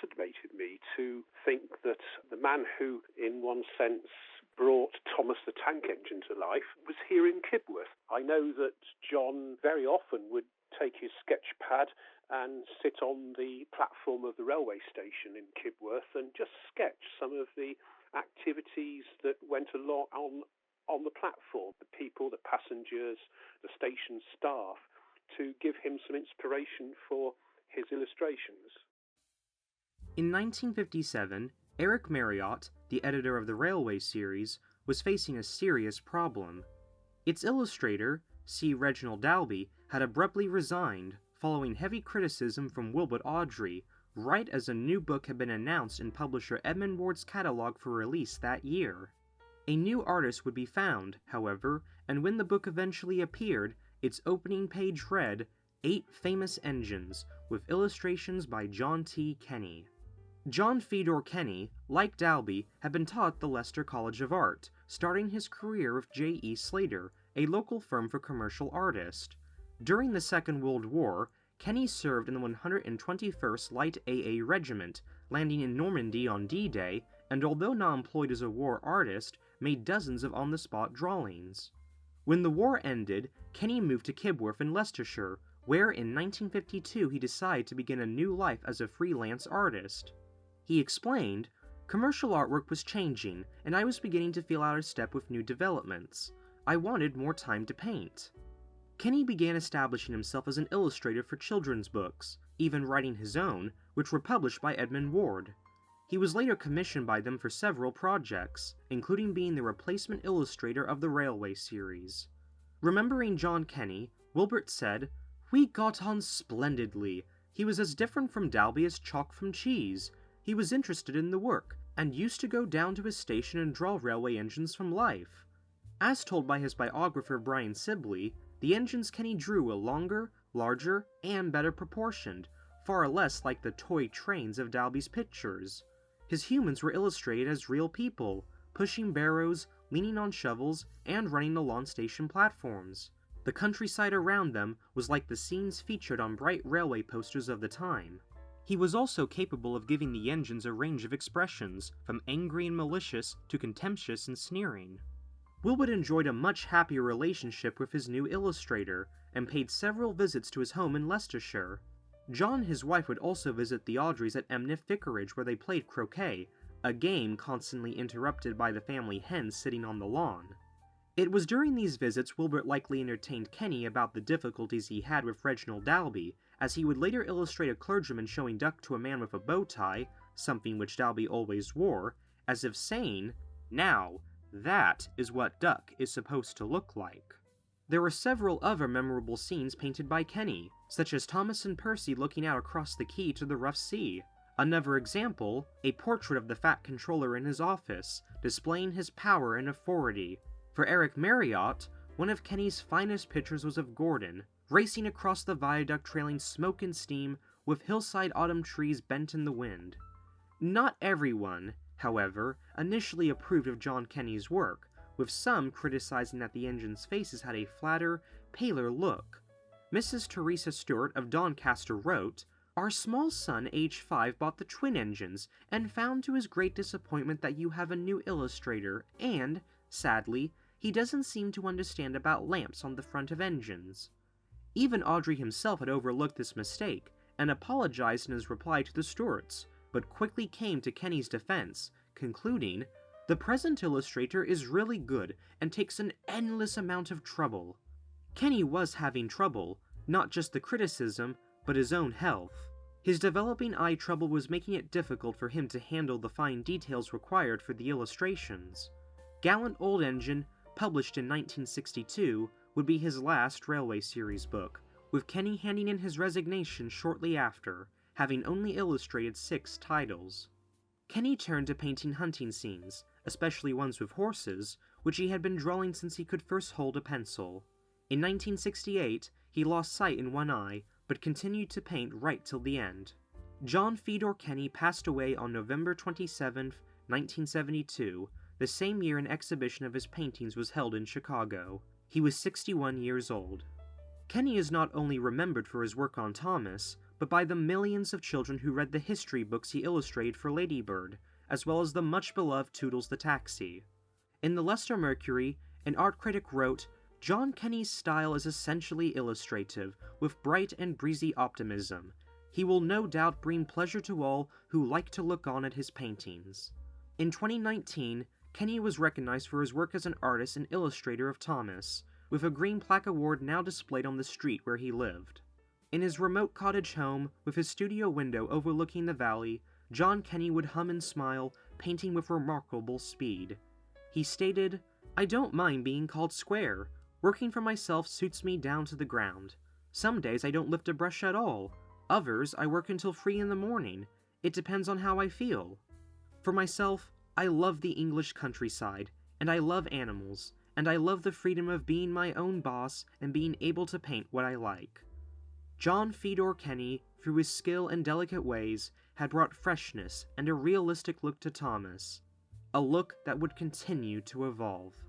fascinated me to think that the man who, in one sense, brought Thomas the Tank Engine to life was here in Kibworth. I know that John very often would take his sketch pad and sit on the platform of the railway station in Kibworth and just sketch some of the activities that went along on the platform, the people, the passengers, the station staff, to give him some inspiration for his illustrations. In 1957, Eric Marriott, the editor of the Railway series, was facing a serious problem. Its illustrator, C. Reginald Dalby, had abruptly resigned, following heavy criticism from Wilbert Awdry, right as a new book had been announced in publisher Edmund Ward's catalog for release that year. A new artist would be found, however, and when the book eventually appeared, its opening page read, 8 Famous Engines, with illustrations by John T. Kenney. John Theodore Kenney, like Dalby, had been taught at the Leicester College of Art, starting his career with J. E. Slater, a local firm for commercial artists. During the Second World War, Kenney served in the 121st Light AA Regiment, landing in Normandy on D-Day, and although not employed as a war artist, made dozens of on-the-spot drawings. When the war ended, Kenney moved to Kibworth in Leicestershire, where in 1952 he decided to begin a new life as a freelance artist. He explained, "Commercial artwork was changing, and I was beginning to feel out of step with new developments. I wanted more time to paint." Kenney began establishing himself as an illustrator for children's books, even writing his own, which were published by Edmund Ward. He was later commissioned by them for several projects, including being the replacement illustrator of the Railway series. Remembering John Kenney, Wilbert said, "We got on splendidly. He was as different from Dalby as chalk from cheese. He was interested in the work, and used to go down to his station and draw railway engines from life." As told by his biographer Brian Sibley, the engines Kenney drew were longer, larger, and better proportioned, far less like the toy trains of Dalby's pictures. His humans were illustrated as real people, pushing barrows, leaning on shovels, and running along station platforms. The countryside around them was like the scenes featured on bright railway posters of the time. He was also capable of giving the engines a range of expressions, from angry and malicious to contemptuous and sneering. Wilbert enjoyed a much happier relationship with his new illustrator, and paid several visits to his home in Leicestershire. John and his wife would also visit the Awdrys at Emniff Vicarage, where they played croquet, a game constantly interrupted by the family hens sitting on the lawn. It was during these visits Wilbert likely entertained Kenney about the difficulties he had with Reginald Dalby, as he would later illustrate a clergyman showing duck to a man with a bow tie, something which Dalby always wore, as if saying, "Now, that is what duck is supposed to look like." There were several other memorable scenes painted by Kenney, such as Thomas and Percy looking out across the quay to the rough sea. Another example, a portrait of the fat controller in his office, displaying his power and authority. For Eric Marriott, one of Kenney's finest pictures was of Gordon, racing across the viaduct trailing smoke and steam, with hillside autumn trees bent in the wind. Not everyone, however, initially approved of John Kenney's work, with some criticizing that the engine's faces had a flatter, paler look. Mrs. Teresa Stewart of Doncaster wrote, "Our small son, age 5, bought the twin engines, and found to his great disappointment that you have a new illustrator, and, sadly, he doesn't seem to understand about lamps on the front of engines." Even Awdry himself had overlooked this mistake, and apologized in his reply to the Stewarts, but quickly came to Kenney's defense, concluding, "The present illustrator is really good, and takes an endless amount of trouble." Kenney was having trouble, not just the criticism, but his own health. His developing eye trouble was making it difficult for him to handle the fine details required for the illustrations. Gallant Old Engine, published in 1962, would be his last Railway series book, with Kenney handing in his resignation shortly after, having only illustrated 6 titles. Kenney turned to painting hunting scenes, especially ones with horses, which he had been drawing since he could first hold a pencil. In 1968, he lost sight in one eye, but continued to paint right till the end. John Theodore Kenney passed away on November 27, 1972, the same year an exhibition of his paintings was held in Chicago. He was 61 years old. Kenney is not only remembered for his work on Thomas, but by the millions of children who read the history books he illustrated for Lady Bird, as well as the much-beloved Toodles the Taxi. In the Leicester Mercury, an art critic wrote, "John Kenney's style is essentially illustrative, with bright and breezy optimism. He will no doubt bring pleasure to all who like to look on at his paintings." In 2019, Kenney was recognized for his work as an artist and illustrator of Thomas, with a green plaque award now displayed on the street where he lived. In his remote cottage home, with his studio window overlooking the valley, John Kenney would hum and smile, painting with remarkable speed. He stated, "I don't mind being called square. Working for myself suits me down to the ground. Some days I don't lift a brush at all. Others I work until 3 in the morning. It depends on how I feel. For myself, I love the English countryside, and I love animals, and I love the freedom of being my own boss and being able to paint what I like." John Theodore Kenney, through his skill and delicate ways, had brought freshness and a realistic look to Thomas, a look that would continue to evolve.